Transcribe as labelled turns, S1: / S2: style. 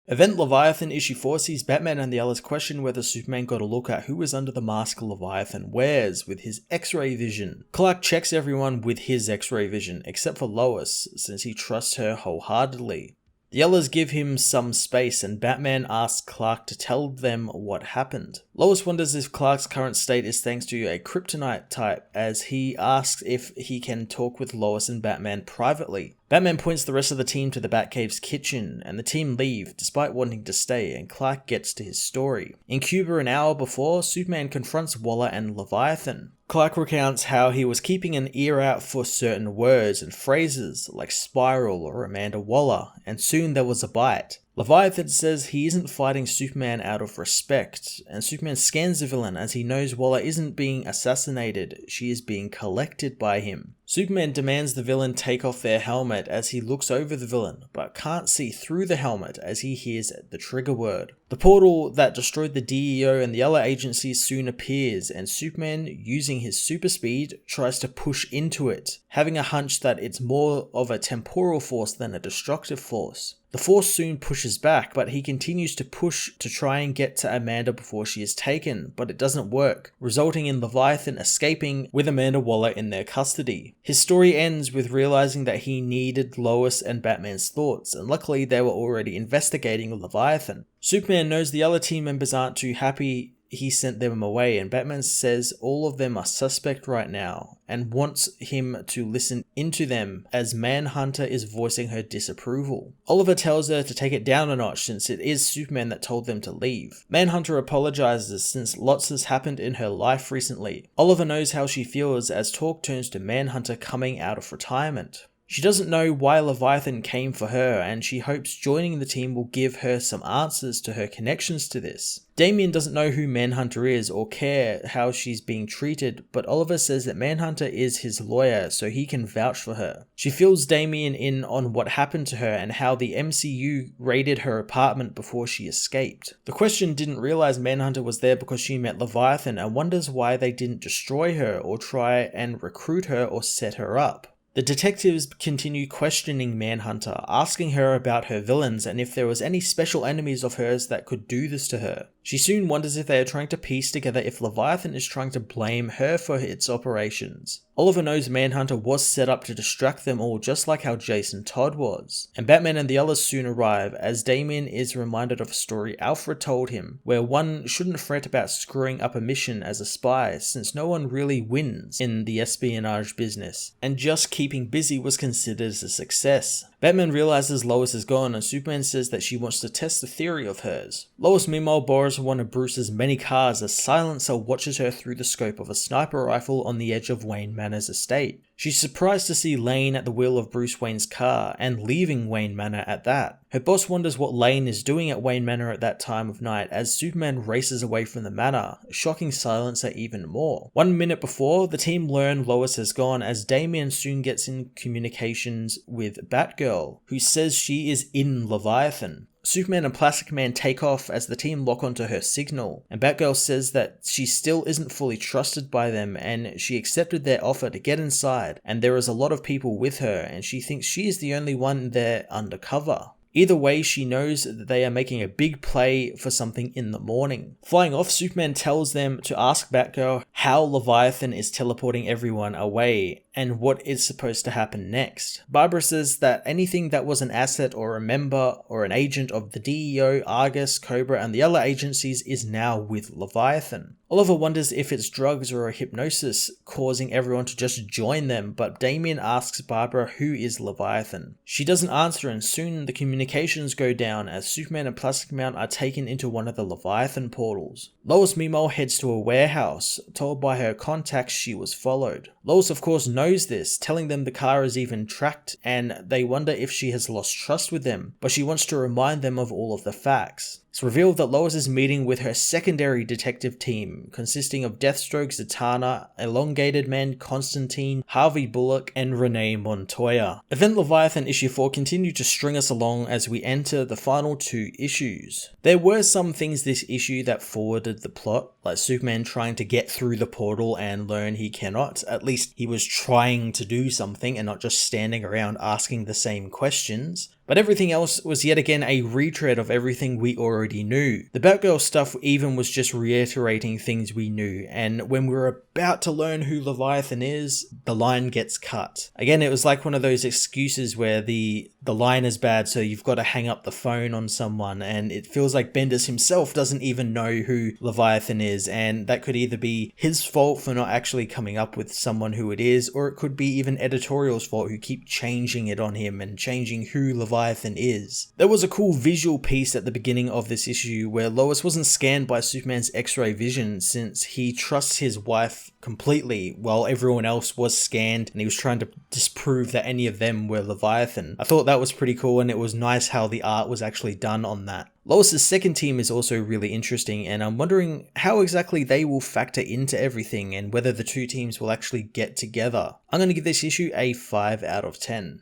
S1: Event Leviathan issue 4 sees Batman and the others question whether Superman got a look at who was under the mask Leviathan wears with his X-ray vision. Clark checks everyone with his X-ray vision, except for Lois, since he trusts her wholeheartedly. The others give him some space and Batman asks Clark to tell them what happened. Lois wonders if Clark's current state is thanks to a kryptonite type, as he asks if he can talk with Lois and Batman privately. Batman points the rest of the team to the Batcave's kitchen, and the team leave despite wanting to stay, and Clark gets to his story. In Cuba an hour before, Superman confronts Waller and Leviathan. Clark recounts how he was keeping an ear out for certain words and phrases like Spiral or Amanda Waller, and soon there was a bite. Leviathan says he isn't fighting Superman out of respect, and Superman scans the villain as he knows Waller isn't being assassinated, she is being collected by him. Superman demands the villain take off their helmet as he looks over the villain, but can't see through the helmet as he hears the trigger word. The portal that destroyed the DEO and the other agencies soon appears, and Superman, using his super speed, tries to push into it, having a hunch that it's more of a temporal force than a destructive force. The force soon pushes back, but he continues to push to try and get to Amanda before she is taken, but it doesn't work, resulting in Leviathan escaping with Amanda Waller in their custody. His story ends with realizing that he needed Lois and Batman's thoughts, and luckily they were already investigating Leviathan. Superman knows the other team members aren't too happy he sent them away, and Batman says all of them are suspect right now and wants him to listen into them as Manhunter is voicing her disapproval. Oliver tells her to take it down a notch since it is Superman that told them to leave. Manhunter apologizes since lots has happened in her life recently. Oliver knows how she feels as talk turns to Manhunter coming out of retirement. She doesn't know why Leviathan came for her, and she hopes joining the team will give her some answers to her connections to this. Damian doesn't know who Manhunter is or care how she's being treated, but Oliver says that Manhunter is his lawyer so he can vouch for her. She fills Damian in on what happened to her and how the MCU raided her apartment before she escaped. The Question didn't realize Manhunter was there because she met Leviathan and wonders why they didn't destroy her or try and recruit her or set her up. The detectives continue questioning Manhunter, asking her about her villains and if there was any special enemies of hers that could do this to her. She soon wonders if they are trying to piece together if Leviathan is trying to blame her for its operations. Oliver knows Manhunter was set up to distract them all just like how Jason Todd was. And Batman and the others soon arrive as Damian is reminded of a story Alfred told him, where one shouldn't fret about screwing up a mission as a spy since no one really wins in the espionage business, and just keeping busy was considered a success. Batman realizes Lois is gone and Superman says that she wants to test a theory of hers. Lois meanwhile borrows one of Bruce's many cars as Silencer watches her through the scope of a sniper rifle on the edge of Wayne Manor's estate. She's surprised to see Lane at the wheel of Bruce Wayne's car and leaving Wayne Manor at that. Her boss wonders what Lane is doing at Wayne Manor at that time of night as Superman races away from the manor, shocking Silencer even more. 1 minute before, the team learn Lois has gone as Damian soon gets in communications with Batgirl, who says she is in Leviathan. Superman and Plastic Man take off as the team lock onto her signal, and Batgirl says that she still isn't fully trusted by them and she accepted their offer to get inside, and there is a lot of people with her and she thinks she is the only one there undercover. Either way, she knows that they are making a big play for something in the morning. Flying off, Superman tells them to ask Batgirl how Leviathan is teleporting everyone away and what is supposed to happen next. Barbara says that anything that was an asset or a member or an agent of the DEO, Argus, Cobra and the other agencies is now with Leviathan. Oliver wonders if it's drugs or a hypnosis causing everyone to just join them, but Damian asks Barbara who is Leviathan. She doesn't answer and soon the communications go down as Superman and Plastic Man are taken into one of the Leviathan portals. Lois meanwhile heads to a warehouse, told by her contacts she was followed. Lois of course knows this, telling them the car is even tracked and they wonder if she has lost trust with them, but she wants to remind them of all of the facts. It's revealed that Lois is meeting with her secondary detective team, consisting of Deathstroke, Zatanna, Elongated Man, Constantine, Harvey Bullock, and Renee Montoya. Event Leviathan issue 4 continued to string us along as we enter the final 2 issues. There were some things this issue that forwarded the plot, like Superman trying to get through the portal and learn he cannot. At least he was trying to do something and not just standing around asking the same questions. But everything else was yet again a retread of everything we already knew. The Batgirl stuff even was just reiterating things we knew, and when we were about to learn who Leviathan is, the line gets cut. Again, it was like one of those excuses where the line is bad, so you've got to hang up the phone on someone, and it feels like Bendis himself doesn't even know who Leviathan is, and that could either be his fault for not actually coming up with someone who it is, or it could be even editorial's fault who keep changing it on him and changing who Leviathan is. There was a cool visual piece at the beginning of this issue where Lois wasn't scanned by Superman's X-ray vision since he trusts his wife completely while everyone else was scanned and he was trying to disprove that any of them were Leviathan. I thought that was pretty cool, and it was nice how the art was actually done on that. Lois's second team is also really interesting, and I'm wondering how exactly they will factor into everything and whether the 2 teams will actually get together. I'm going to give this issue a 5 out of 10.